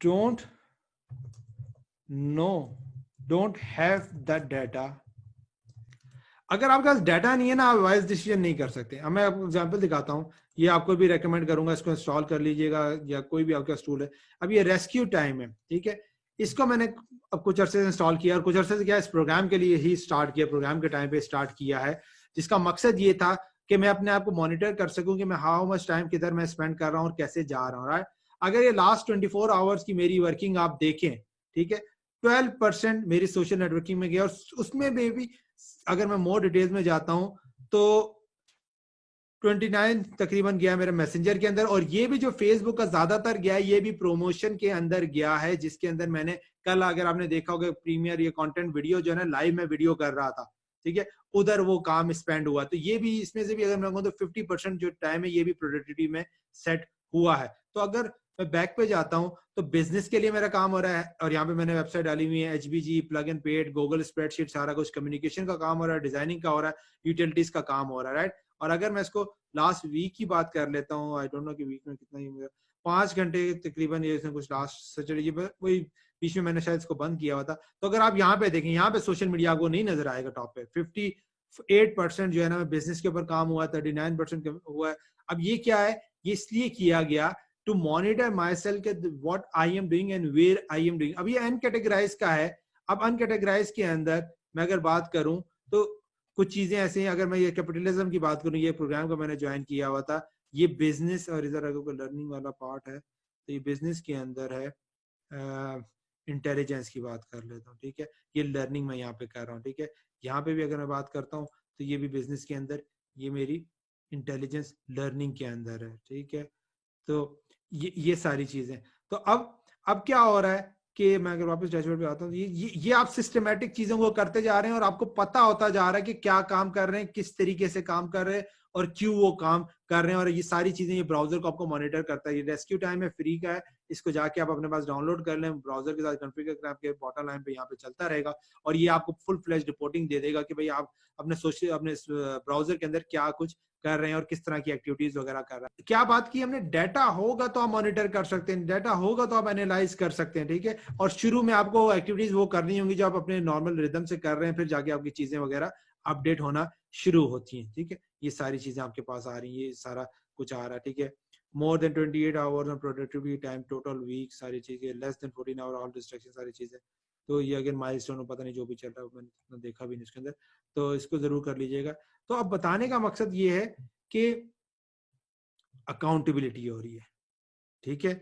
don't know, don't have the data। अगर आपके पास data नहीं है ना, आप वाइज डिसीजन नहीं कर सकते। अब मैं आपको एग्जांपल दिखाता हूँ, ये आपको भी रेकमेंड करूंगा, इसको इंस्टॉल कर लीजिएगा या कोई भी आपका टूल है। अब ये रेस्क्यू टाइम है, ठीक है, इसको मैंने अब कुछ अरसे से इंस्टॉल किया, और कुछ अरसे से क्या इस प्रोग्राम के लिए ही स्टार्ट किया, प्रोग्राम के टाइम पे स्टार्ट किया है, जिसका मकसद ये था कि मैं अपने आप को मॉनिटर कर सकूं कि मैं हाउ मच टाइम किधर मैं स्पेंड कर रहा हूँ और कैसे जा रहा हूँ, राइट। अगर ये लास्ट 24 आवर्स की मेरी वर्किंग आप देखें, ठीक है, 12% मेरी सोशल नेटवर्किंग में गया, और उसमें भी अगर मैं मोर डिटेल्स में जाता हूं तो 29 तकरीबन गया मेरे मैसेंजर के अंदर, और ये भी जो फेसबुक का ज्यादातर गया है ये भी प्रमोशन के अंदर गया है, जिसके अंदर मैंने कल, अगर आपने देखा होगा, प्रीमियर ये कंटेंट वीडियो जो है ना, लाइव में वीडियो कर रहा था, ठीक है, उधर वो काम स्पेंड हुआ। तो ये भी, इसमें से भी अगर मैं कहूँ तो 50% जो टाइम है ये भी प्रोडक्टिविटी में सेट हुआ है। तो अगर मैं बैक पे जाता हूँ तो बिजनेस के लिए मेरा काम हो रहा है, और यहाँ पे मैंने वेबसाइट डाली हुई है, HBG, plug and paid, Google spreadsheet, सारा कुछ कम्युनिकेशन का काम हो रहा है, डिजाइनिंग का हो रहा है, यूटिलिटीज का काम हो रहा है, राइट। और अगर मैं इसको लास्ट वीक की बात कर लेता हूँ, आई डोंट नो कि वीक में कितना ही मेरा, 5 घंटे तकरीबन ये इसमें कुछ लास्ट सैटरडे वही बीच में मैंने शायद इसको बंद किया हुआ था। तो अगर आप यहाँ पे देखें, यहाँ पे सोशल मीडिया आपको नहीं नजर आएगा टॉप पे। 58% जो है ना बिजनेस के ऊपर काम हुआ, 39% हुआ है। अब ये क्या है, ये इसलिए किया गया टू मॉनिटर माई सेल्फ के what I am doing and where I am doing. अब ये अनकैटेगराइज का है। अब अनकैटेगराइज के अंदर मैं अगर बात करूं तो कुछ चीजें ऐसी हैं, अगर मैं ये कैपिटलिज्म की बात करूं, ये प्रोग्राम को मैंने ज्वाइन किया हुआ था, ये बिजनेस, और इधर अगर कोई लर्निंग वाला पार्ट है तो ये बिजनेस के अंदर है, इंटेलिजेंस की बात कर लेता हूँ, ठीक है, ये लर्निंग मैं यहाँ पे कर रहा हूँ, ठीक है। यहाँ पे भी अगर मैं बात करता हूँ तो ये भी बिजनेस के अंदर, ये मेरी इंटेलिजेंस लर्निंग के अंदर है, ठीक है। तो ये सारी चीजें। तो अब क्या हो रहा है कि मैं अगर वापस डैशबोर्ड पे आता हूँ, ये आप सिस्टमेटिक चीजों को करते जा रहे हैं, और आपको पता होता जा रहा है कि क्या काम कर रहे हैं, किस तरीके से काम कर रहे हैं, और क्यों वो काम कर रहे हैं, और ये सारी चीजें ये ब्राउजर को आपको मॉनिटर करता है। ये रेस्क्यू टाइम है, फ्री का है, इसको जाके आप अपने पास डाउनलोड कर लें, ब्राउजर के साथ कॉन्फ़िगर करें, आपके बॉटम लाइन पे यहाँ पे चलता रहेगा, और ये आपको फुल फ्लैश रिपोर्टिंग दे देगा कि भाई आप अपने सोशल, अपने ब्राउजर के अंदर क्या कुछ कर रहे हैं और किस तरह की एक्टिविटीज वगैरह कर रहे हैं। क्या बात की हमने, डाटा होगा तो आप मॉनिटर कर सकते हैं, डाटा होगा तो आप एनालाइज कर सकते हैं, ठीक है। और शुरू में आपको एक्टिविटीज वो करनी होंगी जो आप अपने नॉर्मल रिदम से कर रहे हैं, फिर जाके आपकी चीजें वगैरह अपडेट होना शुरू होती हैं, ठीक है। ये सारी चीजें आपके पास आ रही है, ये सारा कुछ आ रहा है, ठीक है। More than 28 hours on productivity time total week, सारी चीजें, less than 14 hour all distraction, सारी चीजें। तो ये अगर माइलस्टोन पता नहीं जो भी चल रहा है, मैंने देखा भी नहीं इसके अंदर, तो इसको जरूर कर लीजिएगा। तो अब बताने का मकसद ये है कि अकाउंटेबिलिटी हो रही है, ठीक है,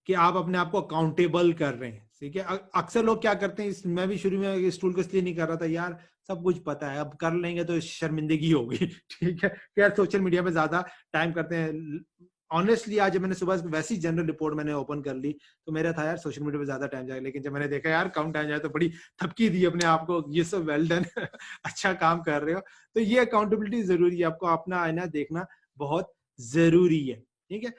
कि आप अपने आप को अकाउंटेबल कर रहे हैं, ठीक है। अक्सर लोग क्या करते हैं, मैं भी शुरू में इस टूल को इसलिए नहीं कर रहा था, यार सब कुछ पता है, अब कर लेंगे तो शर्मिंदगी होगी, ठीक है, यार सोशल मीडिया पे ज्यादा टाइम करते हैं। ऑनेस्टली आज जब मैंने सुबह वैसी जनरल रिपोर्ट मैंने ओपन कर ली, तो मेरा था यार सोशल मीडिया पे ज्यादा टाइम जाएगा, लेकिन जब मैंने देखा यार कम टाइम जाए, तो बड़ी थपकी दी अपने आप को, ये सब वेल डन, अच्छा काम कर रहे हो। तो ये अकाउंटेबिलिटी जरूरी है, आपको अपना आईना देखना बहुत जरूरी है, ठीक है।